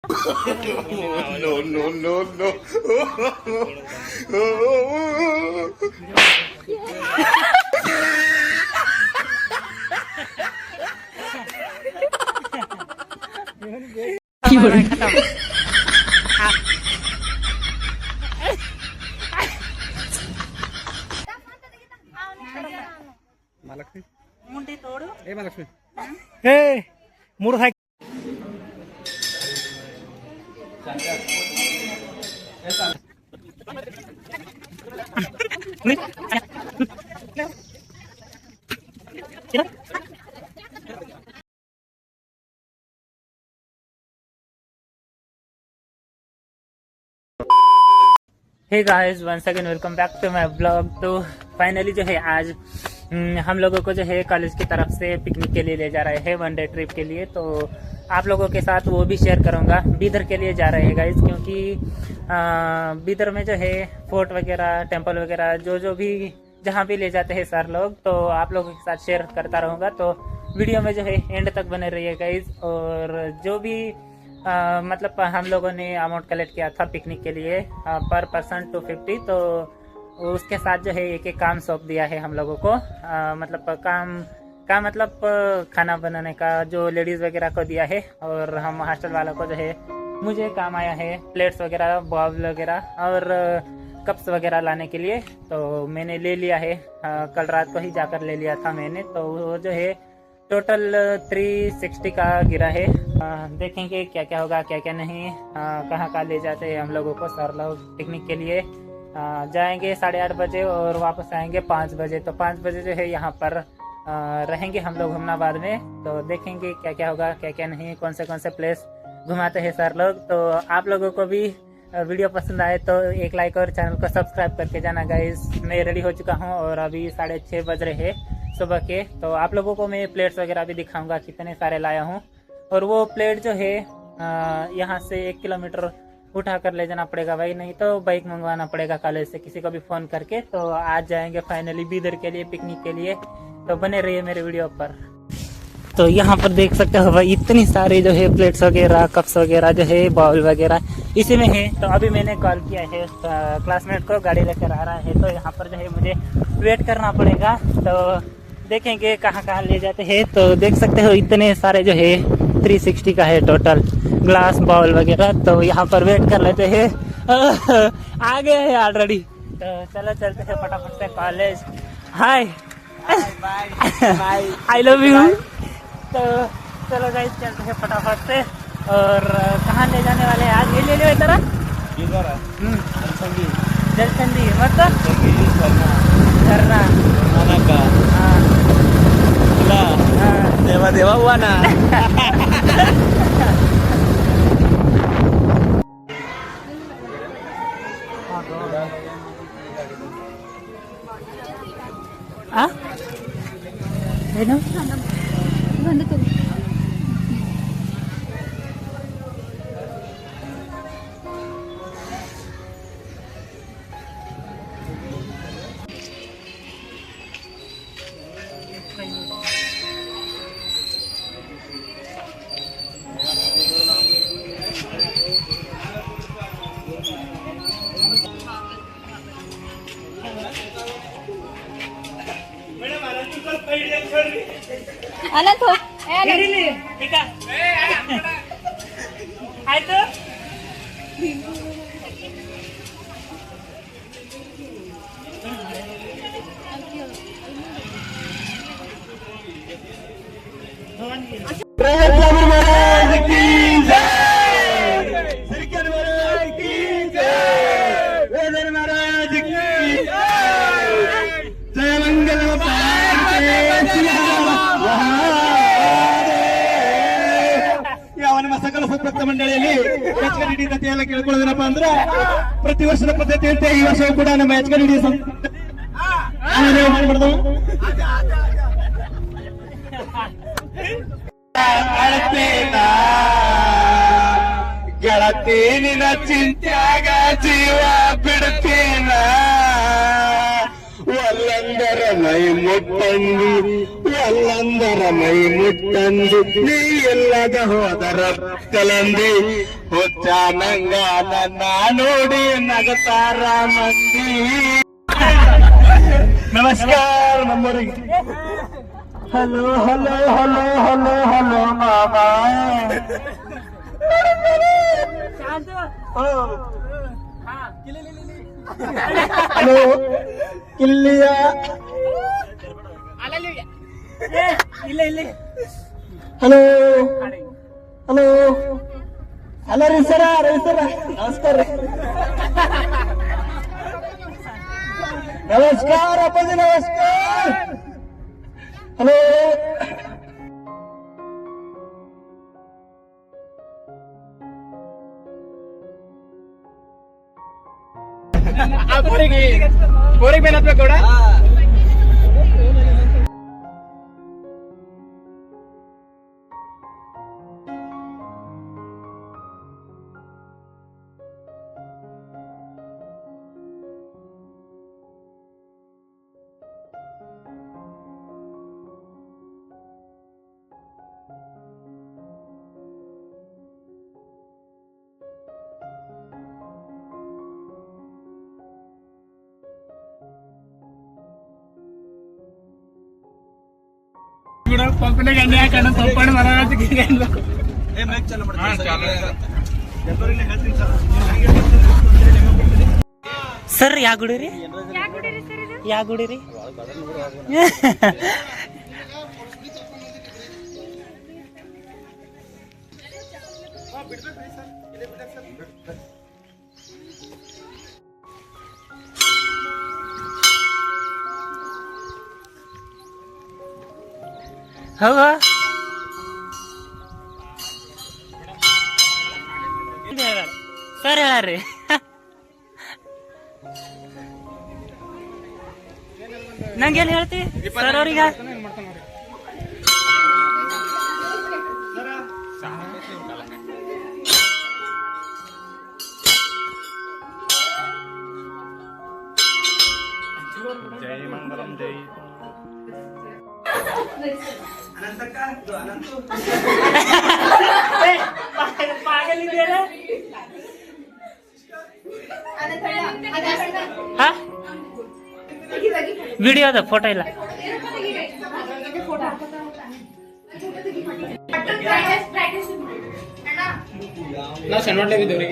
No, no, no, no. Mahalakshmi ಮುಂಡಿ ತೋಡು ए महालक्ष्मी ಏ ಮೂರು ಹಾಕಿ hey guys once again welcome back to my blog. तो फाइनली जो है आज हम लोगों को जो है कॉलेज की तरफ से पिकनिक के लिए ले जा रहे हैं, वन डे ट्रिप के लिए। तो आप लोगों के साथ वो भी शेयर करूंगा। बीदर के लिए जा रहे हैं गाइस, क्योंकि बीदर में जो है फोर्ट वगैरह, टेंपल वगैरह जो भी जहाँ भी ले जाते हैं सर लोग, तो आप लोगों के साथ शेयर करता रहूँगा। तो वीडियो में जो है एंड तक बने रहिए गाइस। और जो भी मतलब हम लोगों ने अमाउंट कलेक्ट किया था पिकनिक के लिए पर पर्सन 250, तो उसके साथ जो है एक एक काम सौंप दिया है हम लोगों को। मतलब काम मतलब खाना बनाने का जो लेडीज़ वगैरह को दिया है, और हम हॉस्टल वालों को जो है मुझे काम आया है प्लेट्स वगैरह, बाउल वगैरह और कप्स वगैरह लाने के लिए। तो मैंने ले लिया है, कल रात को ही जाकर ले लिया था मैंने। तो वो जो है टोटल 360 का गिरा है। देखेंगे क्या क्या होगा, क्या क्या नहीं, कहाँ ले जाते हैं हम लोगों को सर लोग पिकनिक के लिए। जाएंगे 8:30 बजे और वापस आएंगे 5 बजे। तो 5 बजे जो है यहाँ पर रहेंगे हम लोग हुमनाबाद में। तो देखेंगे क्या क्या होगा, क्या क्या नहीं, कौन से प्लेस घुमाते हैं सर लोग। तो आप लोगों को भी वीडियो पसंद आए तो एक लाइक और चैनल को सब्सक्राइब करके जाना गाइस। मैं रेडी हो चुका हूँ और अभी 6:30 बज रहे हैं सुबह के। तो आप लोगों को मैं प्लेट्स वगैरह भी दिखाऊंगा कितने सारे लाया हूँ। और वो प्लेट जो है यहाँ से 1 किलोमीटर उठा कर ले जाना पड़ेगा भाई, नहीं तो बाइक मंगवाना पड़ेगा कॉलेज से किसी को भी फ़ोन करके। तो आज जाएंगे फाइनली बीदर के लिए पिकनिक के लिए। तो बने रहिए मेरे वीडियो पर। तो यहाँ पर देख सकते हो भाई इतनी सारी जो है प्लेट्स वगैरह, कप्स वगैरह जो है, बाउल वगैरह इसी में है। तो अभी मैंने कॉल किया है क्लासमेट को, गाड़ी लेकर आ रहा है। तो यहाँ पर जो है मुझे वेट करना पड़ेगा। तो देखेंगे कहाँ ले जाते हैं। तो देख सकते हो इतने सारे जो है 360 का है टोटल, ग्लास बाउल वगैरह। तो यहाँ पर वेट कर लेते हैं। आ गए हैं ऑलरेडी। तो चलो चलते हैं फटाफट से college. Hi I love you. तो चलो गाइस चलते हैं फटाफट से। और कहाँ ले जाने वाले हैं आज? ये ले लो इधर जलसंदी मतलब झरना देवा देवा हुआ ना। ಏನು अनंत हो ಆಯ್ತು ಸಕಲ ಸತ್ಪಥ ಮಂಡಳಿಯಲ್ಲಿ ಎಚ್ಕಡಿಡಿ ಎಲ್ಲ ಕೇಳ್ಕೊಳ್ಳೋದೇನಪ್ಪ ಅಂದ್ರೆ ಪ್ರತಿ ವರ್ಷದ ಪದ್ಧತಿ ಅಂತ ಈ ವರ್ಷ ಕೂಡ ನಮ್ಮ ಎಚ್ಕಡಿಡಿ ಗೆಳತಿ ನಿನ್ನ ಚಿಂತ್ಯಾಗ ಜೀವ ಬಿಡ್ತೀನ ಒಲ್ಲಂದರ ಮೈ ಮುಟ್ಟಂಗಿ ಅಲ್ಲಂದರ ಮೈ ಮುಟ್ಟಂದು ನೀ ಎಲ್ಲದ ಹೋದರ ಕಲಂದಿ ಹುಚ್ಚ ನಂಗ ನನ್ನ ನೋಡಿ ನಗತಾರ ಮಂದಿ. ನಮಸ್ಕಾರ ನಮ್ಮವರಿಗೆ. Hello hello hello hello hello ಮಾಮಾ. ಹಲೋ ಇಲ್ಲಿಯ ಹಲೋ ಹಲೋ ಹಲೋ ರೀ ಸರ ನಮಸ್ಕಾರ ರೀ. ನಮಸ್ಕಾರ ಅಪ್ಪಾಜಿ ನಮಸ್ಕಾರ. ಹಲೋ ಬೋರಿಗೆ ಮೇಲೆ ಹತ್ಬೇಕು ಕೂಡ. ಪಂಪನೆ ಗಂಡ ಯಾಕಂಡ ತಪ್ಪಣ ಮರಾಜ್ ಸರ್ ಯಾ ಗುಡಿ ರೀ ಯಾ ಗುಡಿ ರೀ? ಹೌದಾ ಸರ್ ಹೇಳ್ರಿ. ನಂಗೇನ್ ಹೇಳ್ತಿ ಸರ್ ಅವ್ರಿಗೆ? ಜೈ ಮಂಗಲಂ ಜೈ. ವಿಡಿಯೋದ ಫೋಟೋ ಇಲ್ಲ. ನಾವು ಶನಿವಾರ ಬಿದ್ದೇವ್ರಿ.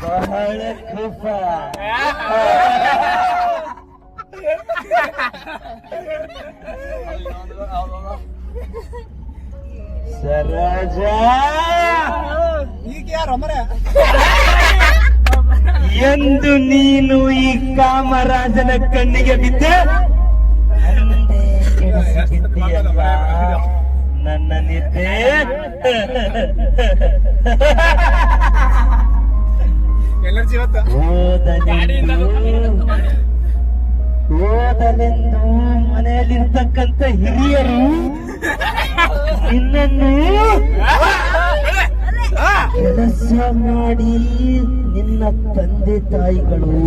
ಬಹಳ ಖುಷ. ಸರೋಜ ಈಗ ಯಾರು ಎಂದು ನೀನು ಈ ಕಾಮರಾಜನ ಕಣ್ಣಿಗೆ ಬಿದ್ದೆ ನನ್ನ ನಿದ್ದೆ. ಓದಲೆಂದು ಮನೆಯಲ್ಲಿರ್ತಕ್ಕಂಥ ಹಿರಿಯರು ನಿನ್ನನ್ನು ಕೆಲಸ ಮಾಡಿ, ನಿನ್ನ ತಂದೆ ತಾಯಿಗಳು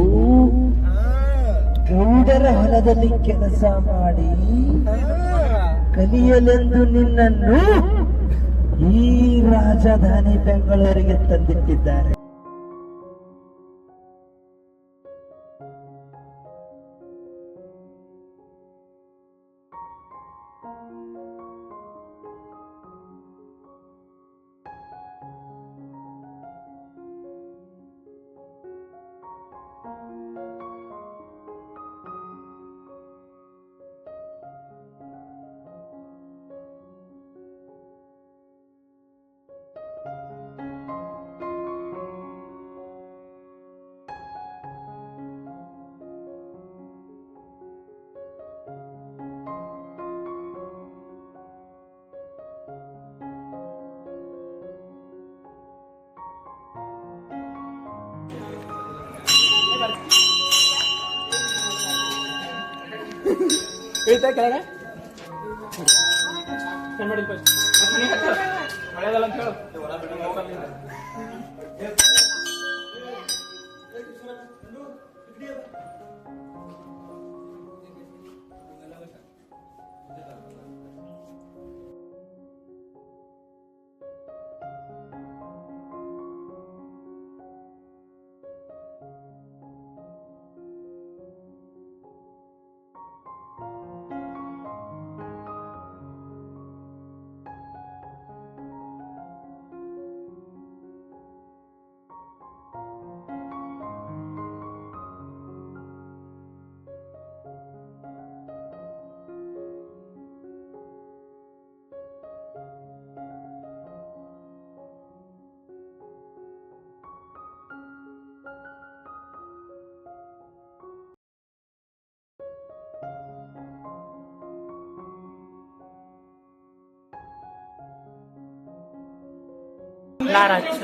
ಗೌಡರ ಹೊಲದಲ್ಲಿ ಕೆಲಸ ಮಾಡಿ ಕಲಿಯಲೆಂದು ನಿನ್ನನ್ನು ಈ ರಾಜಧಾನಿ ಬೆಂಗಳೂರಿಗೆ ತಂದಿಟ್ಟಿದ್ದಾರೆ. ಇಳ್ತಾ ಕೆಳಗೆ ಸಣ್ಣ ಮಾಡಿ ಫಸ್ಟ್ ಒಳ್ಳೆಯದಲ್ಲ ಅಂತ ಹೇಳು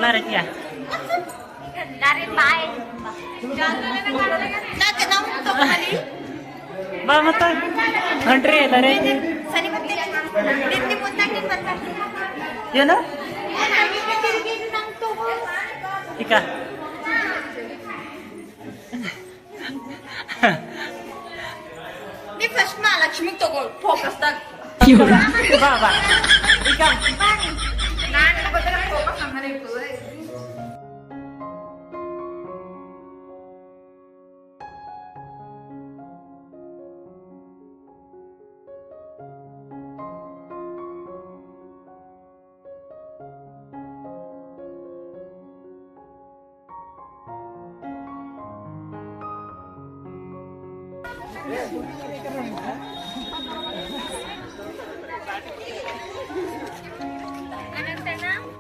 Lara ya. Lari bye. Nak naum to kali. Ba mata country lare. Sani matte. Ditni punta kin banta. Yan na? Nami ke tirgi nang to ko. Ika. Ni first ma Lakshmi to go focus tak. Ba. Ika. Nan badala focus amare ko.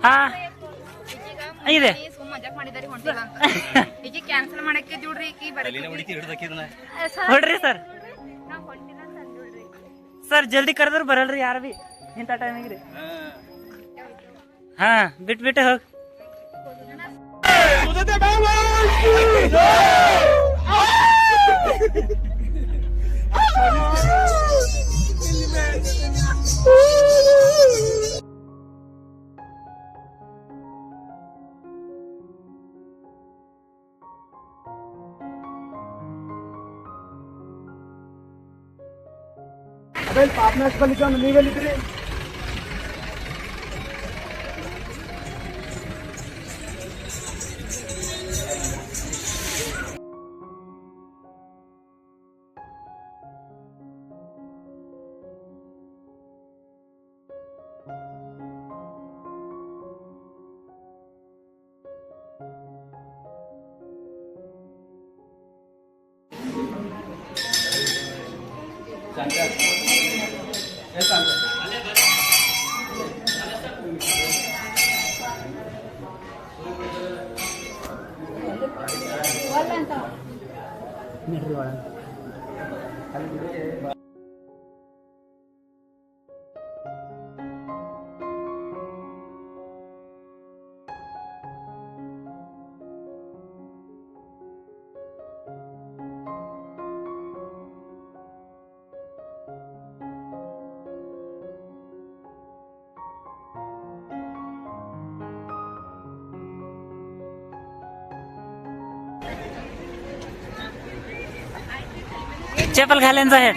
ಹಾ ಇದೆ ಮಜಾಕ್ ಮಾಡಿದಾರೆ ಹೊಂಟಿಲ್ಲ ಅಂತ ಈಗ cancel ಮಾಡಕ್ಕೆ ಜೋಡ್ರಿ ಈಕಿ ಹೊಡ್ರಿ sir ನಾ ಹೊಂಟಿಲ್ಲ ಅಂತ ಅಂದ್ಬಿಡ್ರಿ sir ಜಲ್ದಿ ಕರೆದ್ರು ಬರಲ್ರಿ ಯಾರು ಬಿ ಇಂಥ ಟೈಮಿಗೆ ರೀ ಹಾ ಬಿಟ್ಟು ಹೋಗಿ ಪಾಪ್ನಾಸ್ ಬಲಿಕ ನೀವೆಲ್ಲಿದ್ರಿ चप्पल घालायचं आहे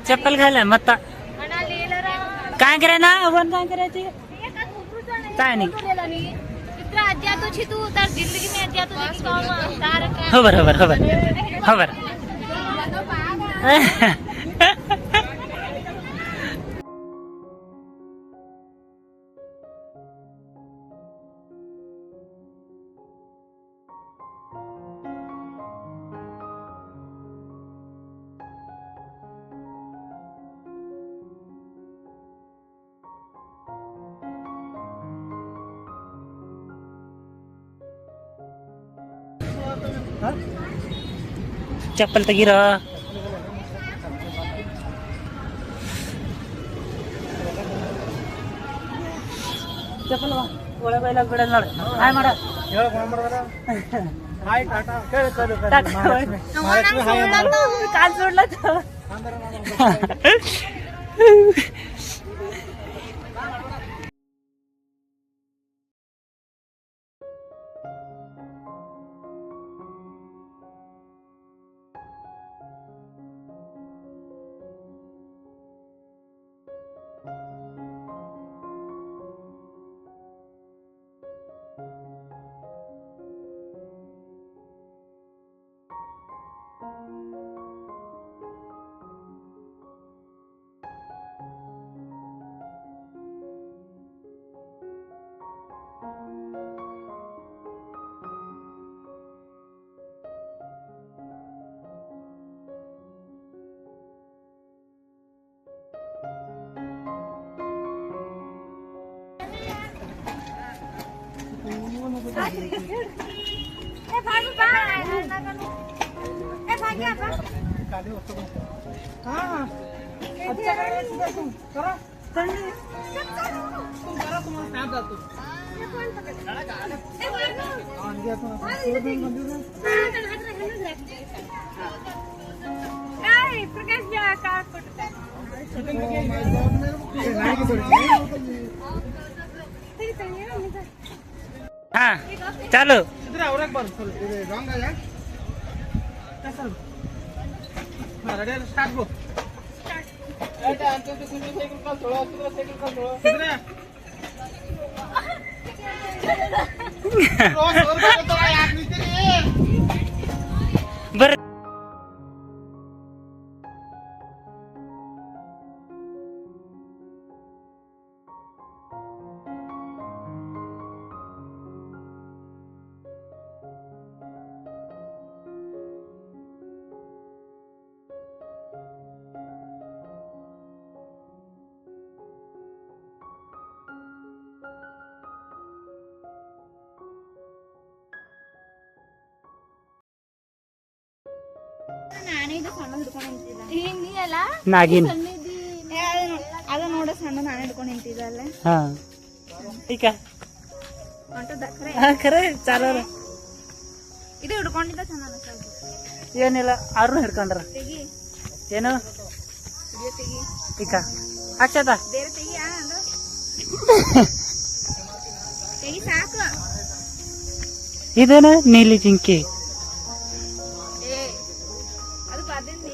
चप्पल घालाय मत्ता काय कराय ना वन काय करायची काय नाही हो बर चप्पल ತೆಗಿರ ಚಪ್ಪಲ್ ಒಳಗೆ ಬೈಲಾಗ ಬಿಡಲ್ಲ ನೋಡಿ ಹಾಯ್ ಮಾಡ काल सोडला तर हाँ चलो बर ನಾನಿದು ಸಣ್ಣ ಹಿಡ್ಕೊಂಡು ನಿಂತಿದ್ದ ಹಿಂಗಿ ಅಲ್ಲ नागिन ಅದ ನೋಡ ಸಣ್ಣ ನಾನು ಹಿಡ್ಕೊಂಡು ನಿಂತಿದ್ದ ಅಲ್ಲ हाँ ठीक है ಹೊಂಟದ ಖರೆ हाँ खरे चालो ಇದು ಹಿಡ್ಕೊಂಡಿದ್ದ ಚೆನ್ನಾಗಿ ಅನ್ಸಲ್ದು ಏನಿಲ್ಲ ಅವ್ರನ್ನೂ ಹಿಡ್ಕೊಂಡ್ರ ತೆಗಿ ಏನು ಇದು ತೆಗಿ ಈಗ ಅಕ್ಷತ ಬೇರೆ ತೆಗಿ ಅದು ತೆಗಿ ಸಾಕು ಇದೇನ ನೀಲಿ ಜಿಂಕೆ ಏ ಅದು ಬಾದಿಂದ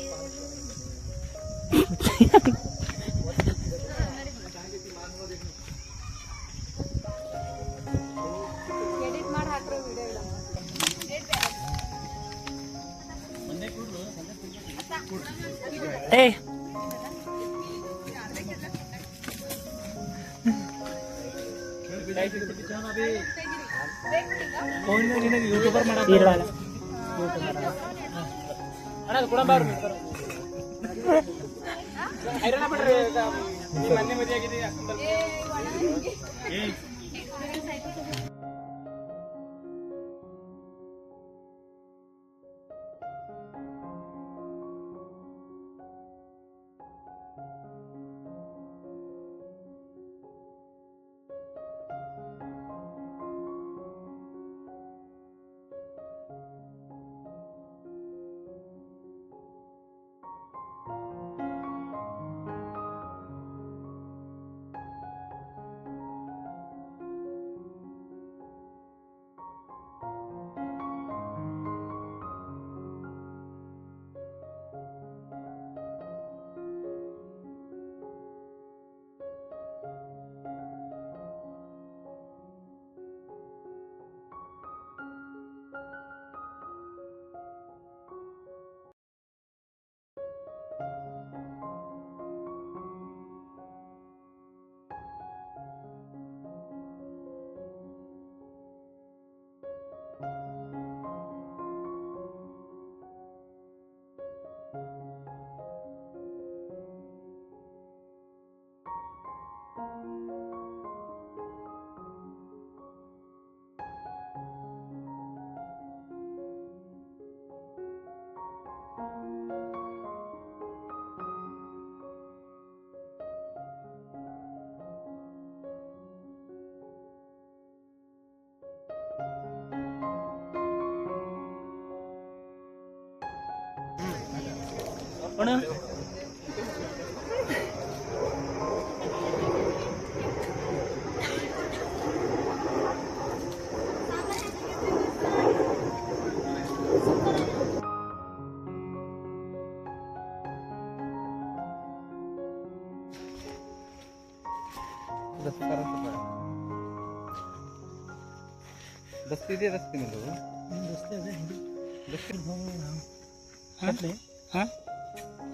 ಎಡಿಟ್ ಮಾಡಿ ಹಾಕ್ರೋ ವಿಡಿಯೋ ಏ ಯೂಟ್ಯೂಬರ್ ಮಾಡ ಇರಲ್ಲ ಅಣ್ಣ ಅದು ಕೊಡಂಬ ಅವ್ರು ಐರಣ ಬಿಡ್ರಿ ನಿಮ್ಮ ಮನೆ ಮದುವೆ ಆಗಿದೆ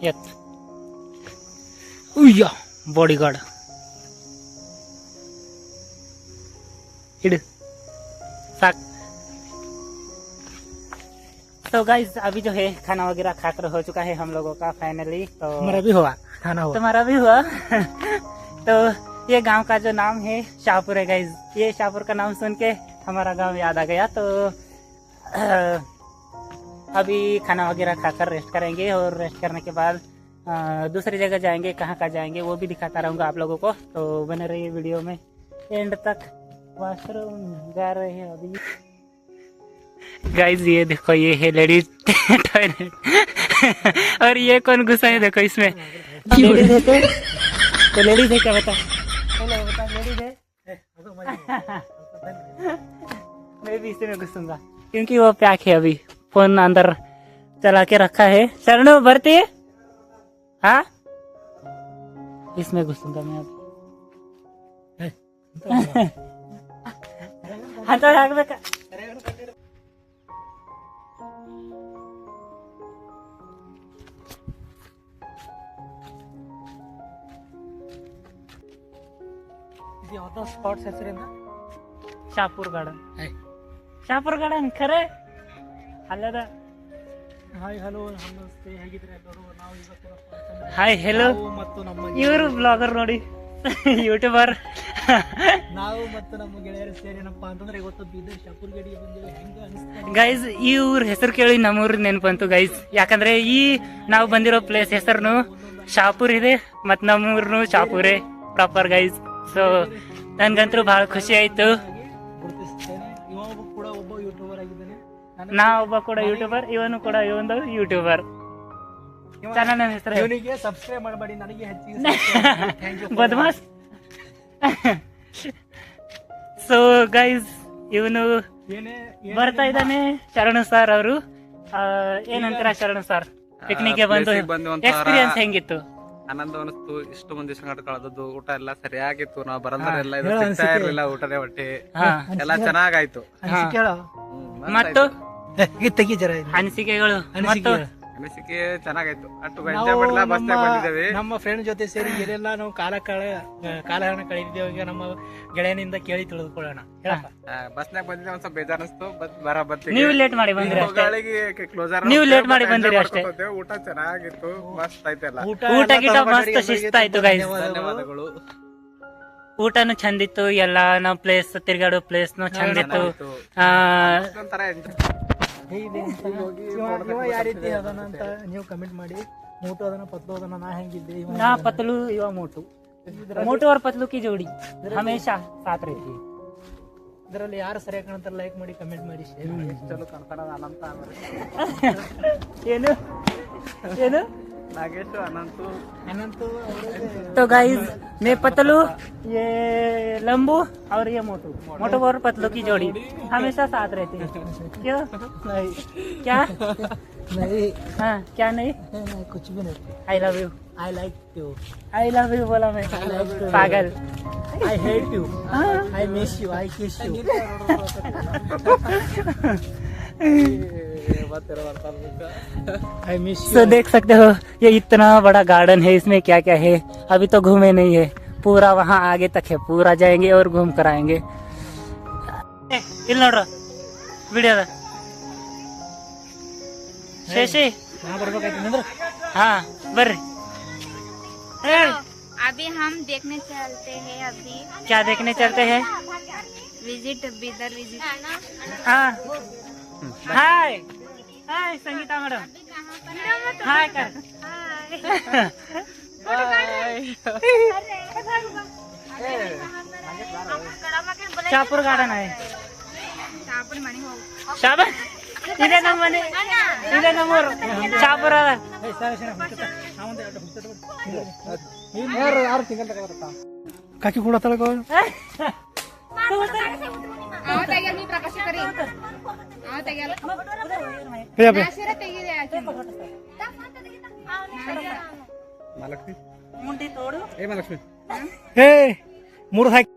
येत उय्या बॉडीगार्ड इड साक। तो गाइस अभी जो है खाना वगैरह खाकर हो चुका है हम लोगों का फाइनली। तो हमारा भी हुआ खाना हुआ। तुम्हारा भी हुआ तो ये गांव का जो नाम है शाहपुर है गाइस। ये शाहपुर का नाम सुन के हमारा गांव याद आ गया। तो अभी खाना वगैरह खाकर रेस्ट करेंगे और रेस्ट करने के बाद दूसरी जगह जाएंगे। कहाँ जाएंगे वो भी दिखाता रहूँगा आप लोगों को। तो बने रहिए वीडियो में एंड तक। वॉशरूम जा रहे हैं अभी गाइस। ये देखो ये है लेडीज टॉयलेट और ये कौन घुसा है देखो इसमें। लेडीज है तो लेडीज है क्या बता लेडीज है। मैं भी इसी में घुसूंगा क्योंकि वो पैक है। अभी फोन अंदर चला के रखा है। शरणु भरती है हाँ इसमें घुसूंगा मैं अभी। हाँ तो ಹಾಕ್ಬೇಕ ಯಾವ್ದೋ ಸ್ಪಾಟ್ಸ್ ಹೆಸರಿಂದ ಶಾಪುರ್ ಗಾರ್ಡನ್ ಶಾಪುರ್ ಗಾರ್ಡನ್ ಖರೆ ಅಲ್ಲದ ಹಾಯ್ ಹಲೋ ನಮಸ್ತೆ ಹೇಗಿದ್ರೆ ಎಲ್ಲರೂ ನಾವು ಇವತ್ತು ಹಾಯ್ ಹೆಲೋ ಮತ್ತು ನಮ್ಮ ಇವರು ಬ್ಲಾಗರ್ ನೋಡಿ ಯೂಟ್ಯೂಬರ್ ನಾವು ಮತ್ತು ನಮ್ಮ ಗೆಳೆಯರು ಸೇರಿ ಏನಪ್ಪಾ ಅಂತಂದ್ರೆ ಇವತ್ತು ಬೀದರ್ ಶಾಪುರ್ ಗಡಿ ಬಂದಿವಿ ಹೆಂಗ ಅನಿಸ್ತಾ ಗೈಸ್ ಇವ್ರ ಹೆಸರು ಕೇಳಿ ನಮ್ಮೂರ್ ನೆನಪಂತು ಗೈಸ್. ಯಾಕಂದ್ರೆ ಈ ನಾವು ಬಂದಿರೋ ಪ್ಲೇಸ್ ಹೆಸರು ಶಾಪುರ್ ಇದೆ ಮತ್ ನಮ್ಮೂರ್ನು ಶಾಪುರೇ ಪ್ರಾಪರ್ ಗೈಸ್. ಸೊ ನನ್ಗಂತೂ ಬಹಳ ಖುಷಿ ಆಯ್ತು. ಗುರುತಿಸ್ತೇನೆ. ಇವ ಕೂಡ ಒಬ್ಬ ಯೂಟ್ಯೂಬರ್ ಆಗಿದ್ದಾನೆ. ನಾ ಒಬ್ಬ ಕೂಡ ಯೂಟ್ಯೂಬರ್ ಇವನು ಕೂಡ ಇವೊಂದು ಯೂಟ್ಯೂಬರ್. ಚಾನಲ್ ಹೆಸರು ಇವನಿಗೆ ಸಬ್ಸ್ಕ್ರೈಬ್ ಮಾಡಬೇಡಿ ನನಗೆ ಹೆಚ್ಚಿಗೆ ಬದಮಾಸ್. ಸೊ ಗೈಸ್ ಇವನು ಬರ್ತಾ ಇದ್ದಾನೆ ಶರಣು ಸರ್ ಅವರು. ಏನಂತೀರ ಶರಣು ಸರ್ ಪಿಕ್ನಿಕ್ ಬಂದು ಎಕ್ಸ್ಪೀರಿಯನ್ಸ್ ಹೆಂಗಿತ್ತು? ಆನಂದ ಅನಿಸ್ತು. ಇಷ್ಟು ಮಂದಿ ಸಂಗಡ ಕಳೆದದ್ದು ಊಟ ಎಲ್ಲ ಸರಿಯಾಗಿತ್ತು. ನಾವು ಬರೋದ್ರೆಲ್ಲ ಇದು ಸಿಗ್ತಾ ಇರ್ಲಿಲ್ಲ ಊಟನೇ ಹೊಟ್ಟೆ ಎಲ್ಲ ಚೆನ್ನಾಗಾಯ್ತು. ಮತ್ತು ತೆಗಿ ಜರ ಅನಿಸಿಕೆಗಳು ಮತ್ತು ಅನಿಸಿಕೆ ಚೆನ್ನಾಗಾಯ್ತು. ಅಷ್ಟು ಎಂಜಾಯ್ ಮಾಡಲ್ಲ ಬಸ್ನಾಗ ಬಂದಿದ್ದೇವೆ. ನಮ್ಮ ಫ್ರೆಂಡ್ ಜೊತೆ ಸೇರಿ ಎಲ್ಲೆಲ್ಲ ನಾವು ಕಾಲಹರಣ ಕಳೆದಿದ್ದೇವೆ ನಮ್ಮ ಗೆಳೆಯನಿಂದ ಕೇಳಿ ತಿಳಿದುಕೊಳ್ಳೋಣ. ಬಸ್ನಾಗ ಬಂದಿದ್ದೆ ಒಂದ್ ಸ್ವಲ್ಪ ಬೇಜಾರ್ ಅನಿಸ್ತು. ಬರಬರ್ತೀವಿ ನೀವು ಲೇಟ್ ಮಾಡಿ ಬಂದ್ರಿ ಅಷ್ಟೇ. ಕ್ಲೋಸರ್ ನೀವು ಲೇಟ್ ಮಾಡಿ ಬಂದಿರಿ ಅಷ್ಟೇ. ಊಟ ಚೆನ್ನಾಗಿತ್ತು. ಮಸ್ತ್ ಆಯ್ತಲ್ಲ. ಊಟ ಗಿಟ ಮಸ್ತ್ ಶಿಸ್ತಾಯ್ತು ಗೈಸ್. ಧನ್ಯವಾದಗಳು. ಊಟನು ಚಂದಿತ್ತು. ಎಲ್ಲ ನಾವು ಪ್ಲೇಸ್ ತಿರ್ಗಾಡೋ ಪ್ಲೇಸ್ನು ಚಂದಿತ್ತು. ಒಂಥರ ಯಾವ ರೀತಿ ಅದನ್ನ ಅಂತ ನೀವು ಕಮೆಂಟ್ ಮಾಡಿ. ಮೋಟು ಅದನ್ನ ಪತ್ಲು ಅದನ್ನ ನಾ ಹೆಂಗಿದ್ದೆ ನಾ ಪತ್ಲು ಇವ मोटू और पतलू की जोड़ी हमेशा साथ रहती है. ಇದರಲ್ಲಿ ಯಾರು ಸರಿಯಾಗಿ ಕಾಣ್ತಾರೆ ಲೈಕ್ ಮಾಡಿ ಕಮೆಂಟ್ ಮಾಡಿ ಶೇರ್ ಮಾಡಿ. ಚಲೋ ಕಾಣ್ತಾರ ಅನಂತ ಏನು ಏನು ನಾಗೇಶ್ ಅನಂತು तो गाइस मैं पतलू ये लंबू और ये मोटू और पतलू की जोड़ी हमेशा साथ रहती है. क्यों नहीं क्या नहीं हाँ क्या नहीं कुछ भी नहीं. I love you I like you बोला मैं पागल. I hate you I miss you I kiss you. I miss you. तो देख सकते हो ये इतना बड़ा गार्डन है. इसमें क्या क्या है अभी तो घूमे नहीं है. पूरा वहाँ आगे तक है. पूरा जाएंगे और घूम कर आएंगे. ಇಲ್ಲಿ ನೋಡ್ರ ವಿಡಿಯೋದ ಶೇಷಿ ನಾ ಬರ್ಬೇಕಾಯ್ತು ಅಂದ್ರೆ ಹಾ ಬರ್ರಿ. अभी हम देखने चलते हैं। अभी क्या देखने चलते हैं? Visit Bidar visit. हाँ हाय हाय संगीता मैडम हाय कर. शाहपुर गार्डन है. शाहपुर मणि हो शाबाश ಇದೇ ನಮ್ಮ ಮನೆ, ಇದೇ ನಮ್ಮೂರು ಶಾಪುರ. ಕಾಕಿ ಕೂಡ ತಳಕ ಅವ ತೆಗಿಯಲ್ಲ ನೀ ಪ್ರಕಾಶ ಕರಿ ಅವ ತೆಗಿಯಲ್ಲ ನಾಶಿರ ತೆಗಿದೆ ಆಕಿ ಏ ಮೂರು ಹಾಕಿ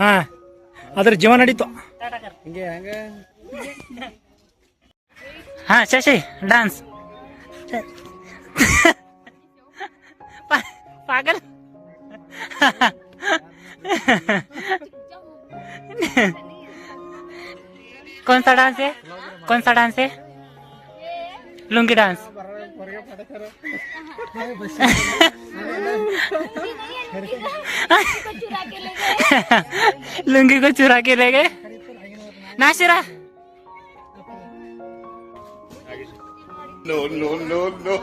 ಹಾ ಅದ್ರ ಜೀವ ನಡೀತು. ಹಾ ಶಶಿ डांस पागल कौन सा डांस है, कौन सा डांस है? लुंगी डांस. लुंगी को चुरा के ले गए नाशिरा. No, no, no, no.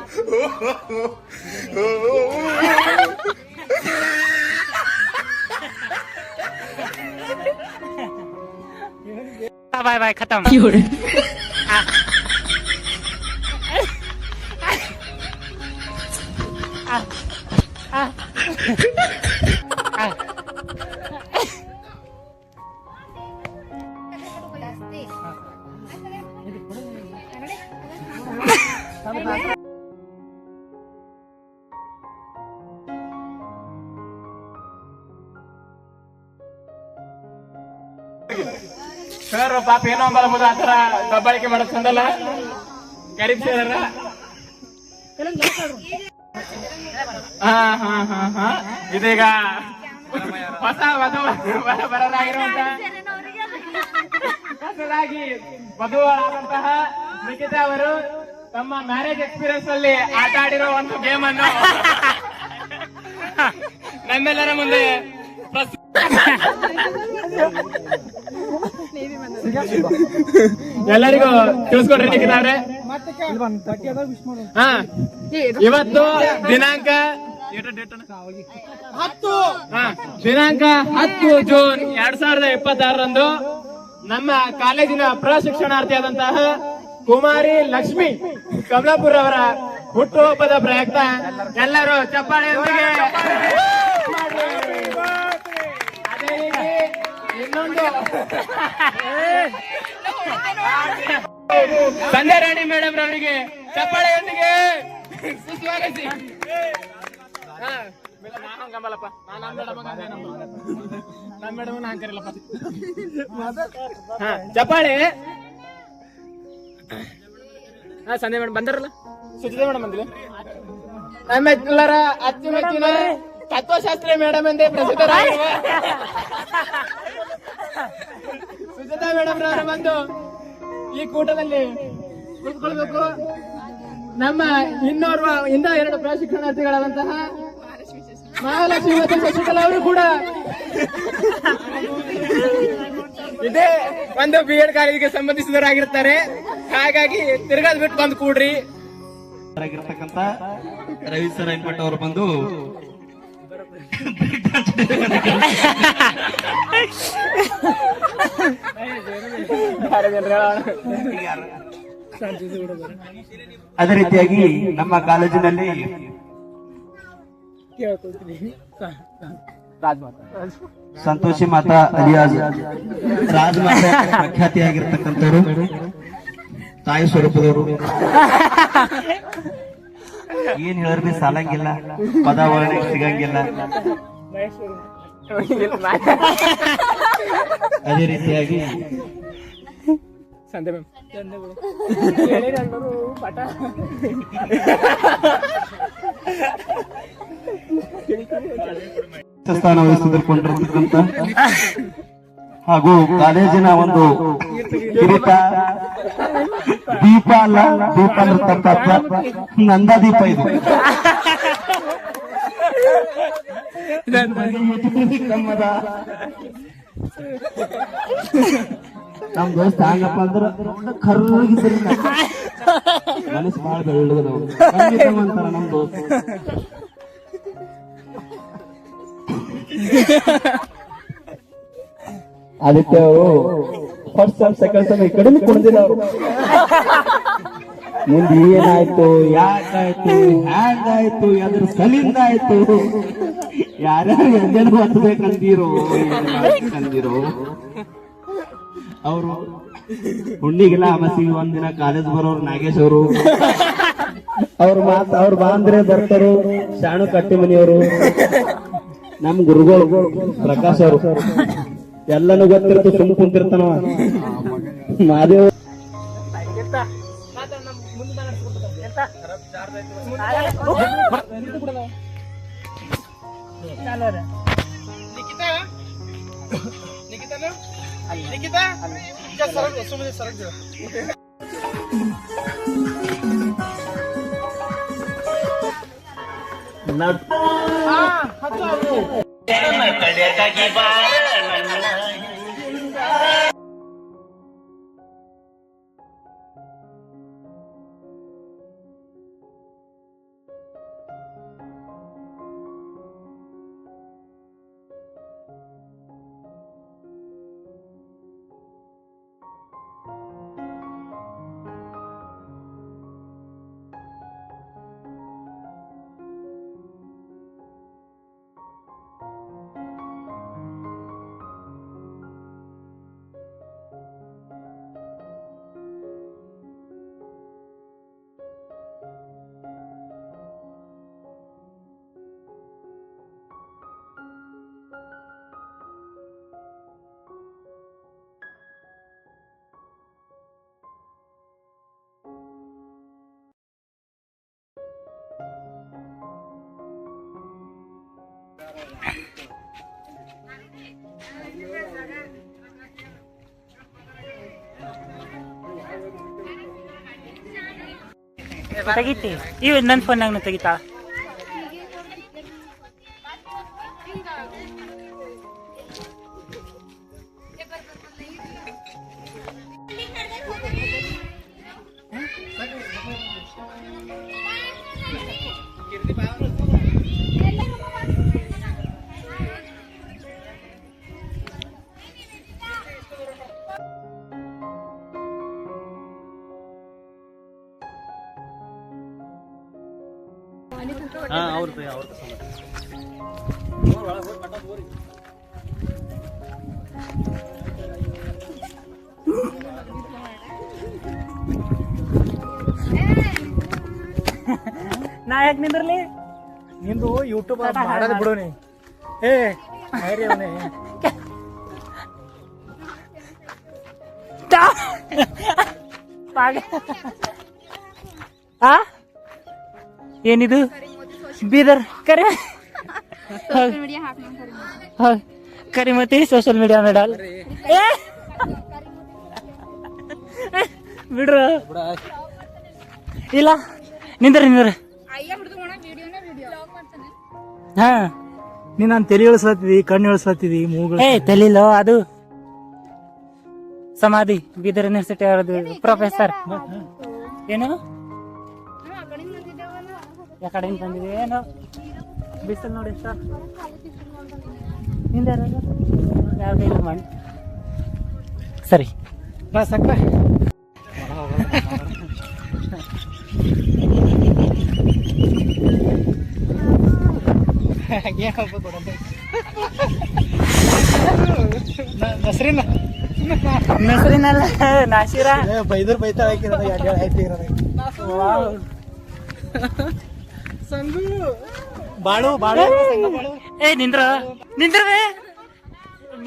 Bye bye खत्म. ಸರ್ ಪಾಪ ಏನೋ ಅಂಬಲ್ಬೋದು ಆ ತರ ದಬ್ಬಾಳಿಕೆ ಮಾಡೋದ್ ಚಂದಲ್ಲ. ಗರೀಬ್ ಸೇರ ಇದೀಗ ಹೊಸ ವಧು ಬರಲಾಗಿರುವಂತ ಹೊಸದಾಗಿ ವಧುವಾದಂತಹ ನಿಖಿತಾ ಅವರು ತಮ್ಮ ಮ್ಯಾರೇಜ್ ಎಕ್ಸ್ಪೀರಿಯನ್ಸ್ ಅಲ್ಲಿ ಆಟ ಆಡಿರೋ ಒಂದು ಗೇಮ್ ಅನ್ನು ನಮ್ಮೆಲ್ಲರ ಮುಂದೆ ಎಲ್ಲರಿಗೂ ತಿಳಿಸ್ಕೊಡ್ರಿ ನಿಖಿತಾ ಅವ್ರೆ. ಹಾ ಇವತ್ತು ದಿನಾಂಕ 10 ಜೂನ್ 2026ರಂದು ನಮ್ಮ ಕಾಲೇಜಿನ ಪ್ರಶಿಕ್ಷಣಾರ್ಥಿಯಾದಂತಹ ಕುಮಾರಿ ಲಕ್ಷ್ಮಿ ಕಮಲಾಪುರ್ ಅವರ ಹುಟ್ಟುಹಬ್ಬದ ಪ್ರಯುಕ್ತ ಎಲ್ಲರೂ ಚಪ್ಪಾಳೆಯೊಂದಿಗೆ ಅದೇ ರೀತಿ ಇನ್ನೊಂದು ಸಂಧ್ಯಾ ರಾಣಿ ಮೇಡಮ್ ರವರಿಗೆ ಚಪ್ಪಾಳೆಯೊಂದಿಗೆ ಸುಸ್ವಾಗತಿಸಿ. ಹಂಗಂಬಲ್ಲಪ್ಪ ನಮ್ಮ ಮೇಡಮ್ ಹಾಕರಿಲ್ಲಪ್ಪ ಚಪ್ಪಾಳೆ. ಸಂಧ್ಯಾ ಮೇಡಮ್ ಬಂದಾರಲ್ಲ, ಸುಚಿತಾ ಮೇಡಮ್ ಬಂದಿಲ್ಲ. ನಮ್ಮೆಲ್ಲರ ಅಚ್ಚುಮೆಚ್ಚಿನ ತತ್ವಶಾಸ್ತ್ರಿ ಮೇಡಮ್ ಎಂದೇ ಪ್ರಸಿದ್ಧರಾಗಿರುವ ಸುಚಿತಾ ಮೇಡಮ್ ರವರು ಬಂದು ಈ ಕೂಟದಲ್ಲಿ ಕುಳಿತುಕೊಳ್ಬೇಕು. ನಮ್ಮ ಇನ್ನೂ 2 ಪ್ರಶಿಕ್ಷಣಾರ್ಥಿಗಳಾದಂತಹ ಮಹಾಲಕ್ಷ್ಮಿ ಮತ್ತು ಶಶಿಕಲಾ ಅವರು ಕೂಡ ಇದೇ ಒಂದು B.Ed ಕಾಲೇಜಿಗೆ ಸಂಬಂಧಿಸಿದವರಾಗಿರ್ತಾರೆ. ಹಾಗಾಗಿ ತಿರ್ಗಾದ್ ಬಿಟ್ಟು ಬಂದು ಕೂಡ್ರಿ. ಆಗಿರ್ತಕ್ಕಂಥ ರವಿ ಸರ್ ಐನ್ಪಟ್ ಅವರು ಬಂದು ಅದೇ ರೀತಿಯಾಗಿ ನಮ್ಮ ಕಾಲೇಜಿನಲ್ಲಿ ಸಂತೋಷಿ ಮಾತಾ ಅಲಿಯಾಜ್ ರಾಜಮಾತಾ ಪ್ರಖ್ಯಾತಿಯಾಗಿರ್ತಕ್ಕಂಥವ್ರು, ತಾಯಿ ಸ್ವರೂಪದವರು. ಏನ್ ಹೇಳಿದ್ರೆ ಸಾಲಂಗಿಲ್ಲ, ಪದ ವರ್ಣೆ ಸಿಗಂಗಿಲ್ಲ. ಅದೇ ರೀತಿಯಾಗಿ ಸ್ಥಾನ ವಹಿಸಿಕೊಂಡಿರ್ತಕ್ಕಂಥ ಹಾಗೂ ಕಾಲೇಜಿನ ಒಂದು ಕಿರೀಟ ದೀಪ ಅಲ್ಲ, ದೀಪ ಇರ್ತಕ್ಕಂಥ ನಂದಾದೀಪ ಇದು. ನಮ್ ದೋಸ್ತ ಹಂಗಪ್ಪ ಅಂದ್ರ ಕರ್ರಗಿದ್ರಿ ಮನಸ್ಸು ಬಾಳ ಬೆಳ್ಳಗ ಅಂತಾರ ನಮ್ ದೋಸ್ತ. ಅದಕ್ಕೆ ಅವರು ಫಸ್ಟ್ ಸೆಮ್ ಸೆಕೆಂಡ್ ಸೆಮ್ ಈ ಕಡೆ ಕುಣಿದಿಲ್ಲ ಅವರು. ಮುಂದೆ ಏನಾಯ್ತು, ಯಾಕಾಯ್ತು, ಹ್ಯಾಂಗಾಯ್ತು, ಅದ್ರ ಸಲಿಂದ ಆಯ್ತು, ಯಾರ್ಯಾರು ಎಂದೇನು ಹತ್ಬೇಕಂದಿರೋ ಅಂದಿರೋ ಅವರು. ಹುಣ್ಣಿಗೆಲ್ಲ ಅಮಸಿಗೆ ಒಂದಿನ ಕಾಲೇಜ್ ಬರೋರು ನಾಗೇಶ್ ಅವರು, ಅವ್ರ ಬಾ ಅಂದ್ರೆ ಬರ್ತಾರು. ಶಾಣು ಕಟ್ಟಿ ಮನಿಯವರು, ನಮ್ ಗುರುಗಳು ಪ್ರಕಾಶ್ ಅವರು, ಎಲ್ಲಾನು ಗೊತ್ತಿರ್ತು, ಸುಮ್ ಕುಂತಿರ್ತಾನವ ಮಾದೇವ್. ತೆಗಿತಿ ಇವ್ ನನ್ನ ಫೋನ್ನಾಗ ತೆಗಿತಾ. ನಾ ಯಾಕೆ ನಿಂದ್ರಲಿ? ನಿಂದು ಯೂಟ್ಯೂಬ್ ಮಾಡೋದು ಬಿಡು ನೀ. ಏ ಹೈರಿ ಅವನೇ ಏನಿದು ಬೀದರ್ ಕರೆ सोशल मीडिया हाफ में करेंगे। करीमती सोशल मीडिया में डाल ಬಿಡ್ರ ಇಲ್ಲ ನಿಂದ್ರ ಅಯ್ಯ ಬಿಡ್ದು ಮಾಡೋಣ ವಿಡಿಯೋನ ವಿಡಿಯೋ ಬ್ಲಾಗ್ ಮಾಡ್ತಾನೆ. ಹಾ ನೀ ನಾನು ತಲೆ ಇಳಿಸ್ಲತ್ತಿದಿ, ಕಣ್ಣು ಇಳಿಸ್ಲತ್ತಿದಿ, ಮೂಗು ಏ ತಲಿಲೋ ಅದು ಸಮಾಧಿ ಬೀದರ್ ಯೂನಿವರ್ಸಿಟಿ ಅವರದು ಪ್ರೊಫೆಸರ್ ಏನು ಯಾಕಡೆ ತಂದಿದೆ ಏನೋ ಬಿಸಿಲು ನೋಡಿ ಸರ್ ಯಾವ ಕೈಲಿ ಮಾಡಿ ಸರಿ ಬಾ ಸಕ್ಕ ನಸರಿನಲ್ಲ ನಾಶಿರ ಬೈದರ್ ಬೈತಾ ಹಾಕಿರೋದು ಬಾಳು ಬಾಳು ಏ ನಿಂದ್ರ ನಿಂದ್ರವೇ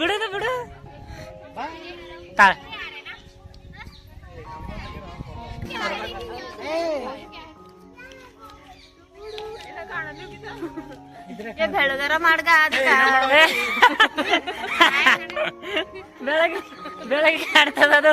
ಬಿಡುದು ಬಿಡು ತಾಳ ಬೆಳಗರ ಮಾಡ್ಗ ಬೆಳಗ್ಗೆ ಬೆಳಗ್ಗೆ ಆಡ್ತದ ಅದು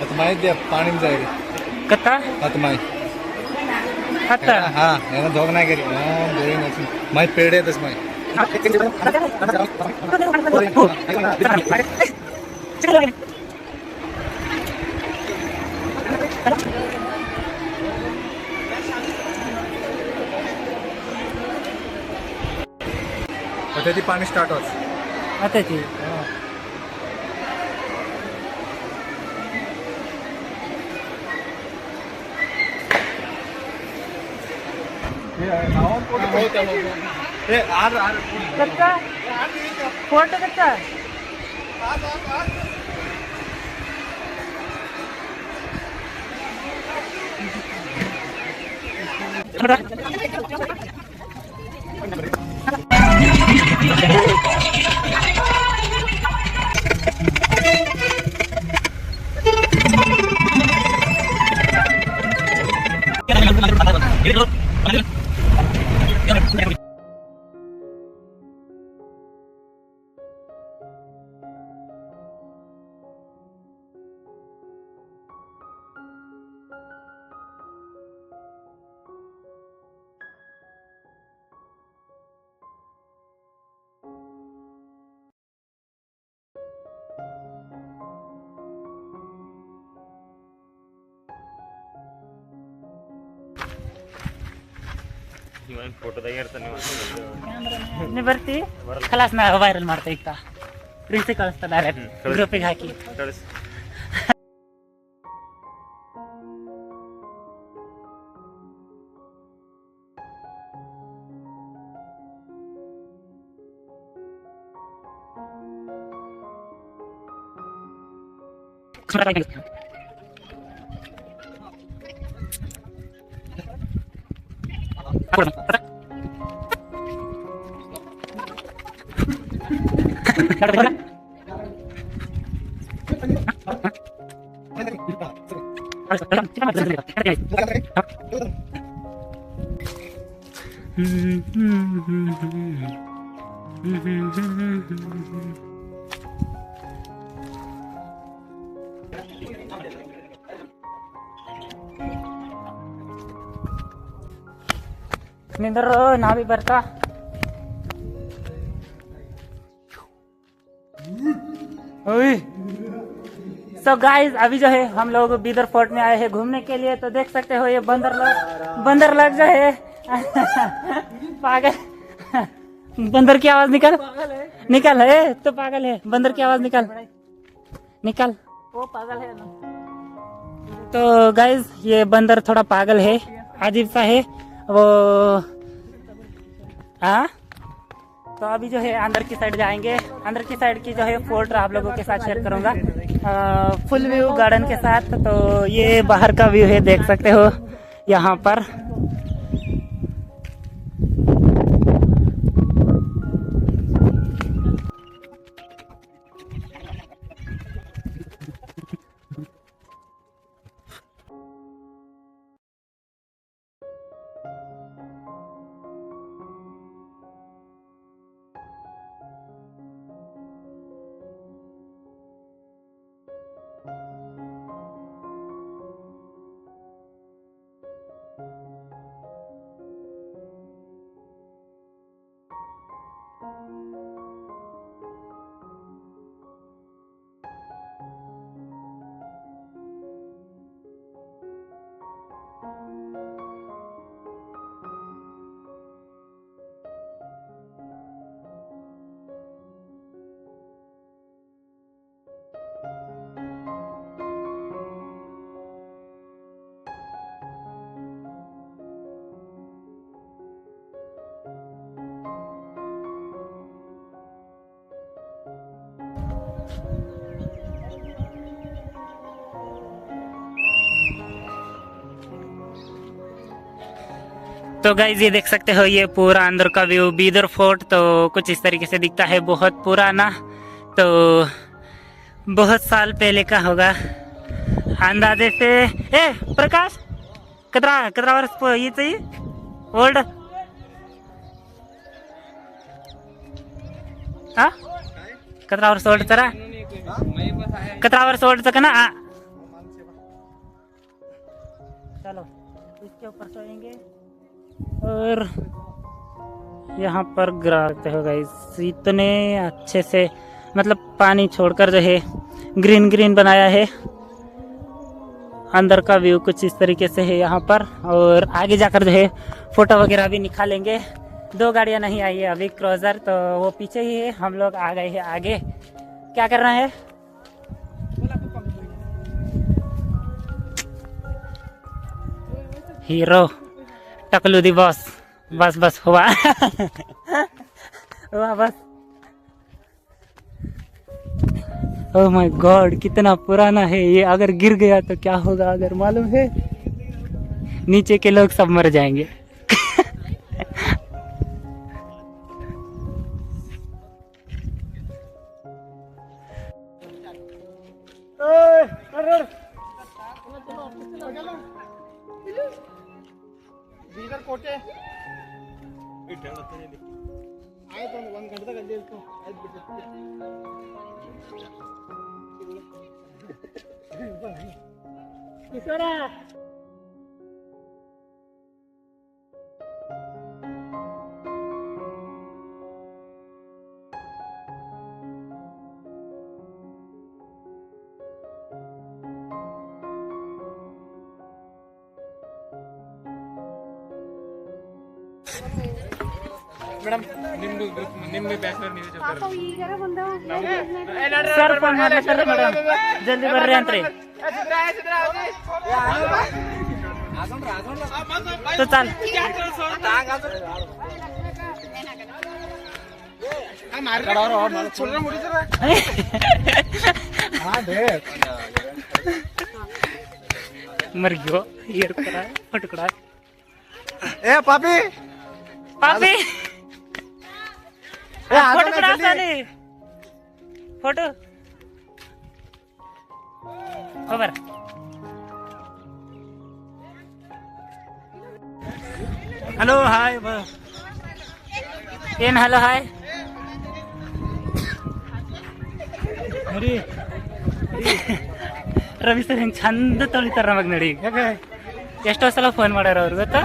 हतमाई दे पाणी में जाएगी कत्ता हतमाई हत्ता हाँ याना धोक नाही करी हाँ दोरी नसी माई पेड़े तस माई आता ती पाणी स्टार्ट होत आता ती कत्ता फोटो कत्ता ನೀ ಬರ್ತಿ ಖಲಾಸ್ ನಾ ವೈರಲ್ ಮಾಡ್ತಾ ಈಗ ಪ್ರಿನ್ಸಿ ಕಳಿಸ್ತಾ ಡೈರೆಕ್ಟ್ ಗ್ರೂಪಿಗೆ ಹಾಕಿ निंदर ना भी बरता सो गाइस अभी जो है हम लोग बीदर फोर्ट में आए हैं घूमने के लिए। तो देख सकते हो ये बंदर लग जो है पागल बंदर की आवाज निकल है तो पागल है बंदर की आवाज निकल वो पागल है ना। तो गाइस ये बंदर थोड़ा पागल है अजीब सा है वो। हाँ तो अभी जो है अंदर की साइड जाएंगे। अंदर की साइड की जो है फोर्ट आप लोगों के साथ शेयर करूंगा फुल व्यू गार्डन के साथ। तो ये बाहर का व्यू है देख सकते हो यहाँ पर। तो गाइज ये देख सकते हो ये पूरा अंदर का व्यू बीदर फोर्ट तो कुछ इस तरीके से दिखता है। बहुत पुराना, तो बहुत साल पहले का होगा अंदाजे से। ए प्रकाश कितना वर्ष ये चाहिए ओल्ड? हाँ कितना वर्ष ओल्ड तरा? कितना वर्ष ओल्ड तक ना? चलो इसके ऊपर सोएंगे और यहाँ पर गिराते हो गाइस। इतने अच्छे से मतलब पानी छोड़कर जो है ग्रीन ग्रीन बनाया है। अंदर का व्यू कुछ इस तरीके से है यहाँ पर। और आगे जाकर जो है फोटो वगैरह भी निकालेंगे। 2 गाड़ियाँ नहीं आई है अभी, क्रोजर तो वो पीछे ही है, हम लोग आ गए हैं आगे। क्या कर रहे हैं? हीरो टकलू दी बॉस। बस हुआ हुआ बस। ओह माय गॉड कितना पुराना है ये। अगर गिर गया तो क्या होगा अगर मालूम है? नीचे के लोग सब मर जाएंगे। ಮೇಡಮ್ ನಿಮ್ದು ಬ್ಯಾಚುಲರ್ ನೀವೇ ಸರ್ ಫೋನ್ ಮಾಡ್ತಾರೆ ಮೇಡಮ್, ಜಲ್ದಿ ಬರ್ರಿ ಅಂತ್ರಿ. तो चल मर गयो ईयर करा फटकड़ा। ए पापी पापी फटकड़ा साले फोटो खबर। हेलो हाय ಏನ್ ಹಲೋ ಹಾಯ್ ರವಿ ಸರ್ ಹೆಂಗ್ ಚಂದ ತೊಳಿತಾರ ನಮಗ್ ನೋಡಿ. ಎಷ್ಟೋ ಸಲ ಫೋನ್ ಮಾಡ್ಯಾರ ಅವ್ರು ಗೊತ್ತಾ.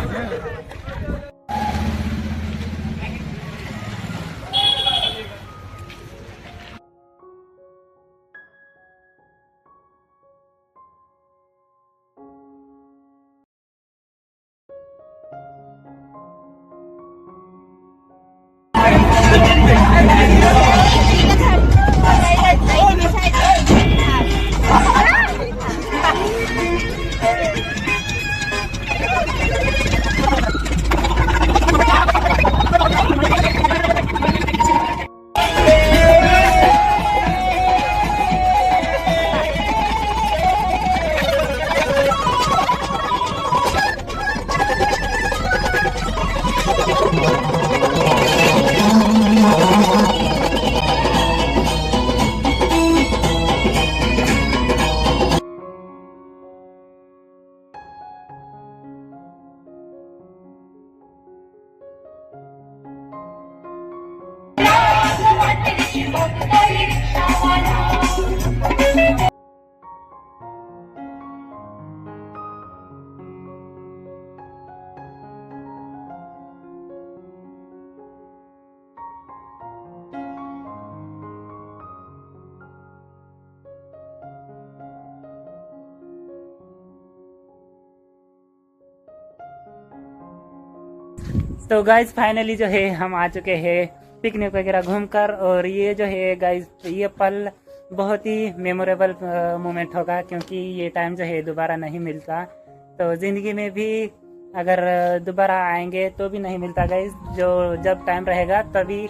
तो गाइज फाइनली जो है हम आ चुके हैं पिकनिक वगैरह घूमकर। और ये जो है गाइज ये पल बहुत ही मेमोरेबल मोमेंट होगा, क्योंकि ये टाइम जो है दोबारा नहीं मिलता। तो ज़िंदगी में भी अगर दोबारा आएंगे तो भी नहीं मिलता गाइज। जो जब टाइम रहेगा तभी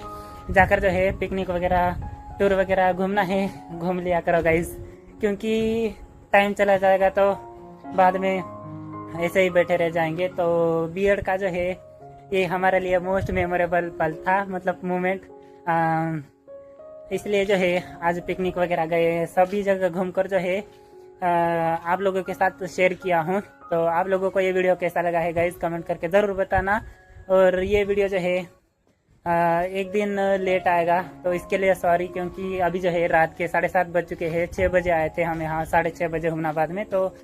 जाकर जो है पिकनिक वगैरह टूर वगैरह घूमना है, घूम लिया करो गाइज। क्योंकि टाइम चला जाएगा तो बाद में ऐसे ही बैठे रह जाएंगे। तो बीएड का जो है ये हमारे लिए मोस्ट मेमोरेबल पल था, मतलब मोमेंट। इसलिए जो है आज पिकनिक वगैरह गए, सभी जगह घूमकर जो है आप लोगों के साथ शेयर किया हूँ। तो आप लोगों को ये वीडियो कैसा लगा है गाइस कमेंट करके ज़रूर बताना। और ये वीडियो जो है एक दिन लेट आएगा, तो इसके लिए सॉरी, क्योंकि अभी जो है रात के 7:30 बज चुके हैं। 6 बजे आए थे हम यहाँ, 6:30 बजे हुमनाबाद में, तो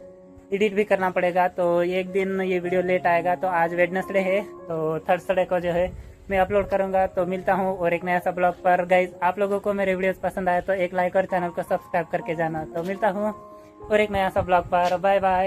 एडिट भी करना पड़ेगा, तो एक दिन ये वीडियो लेट आएगा। तो आज वेडनेसडे है, तो थर्सडे को जो है मैं अपलोड करूंगा। तो मिलता हूँ और एक नया सा ब्लॉग पर। गाइज आप लोगों को मेरे वीडियोस पसंद आए तो एक लाइक और चैनल को सब्सक्राइब करके जाना। तो मिलता हूँ और एक नया सा ब्लॉग पर। Bye bye.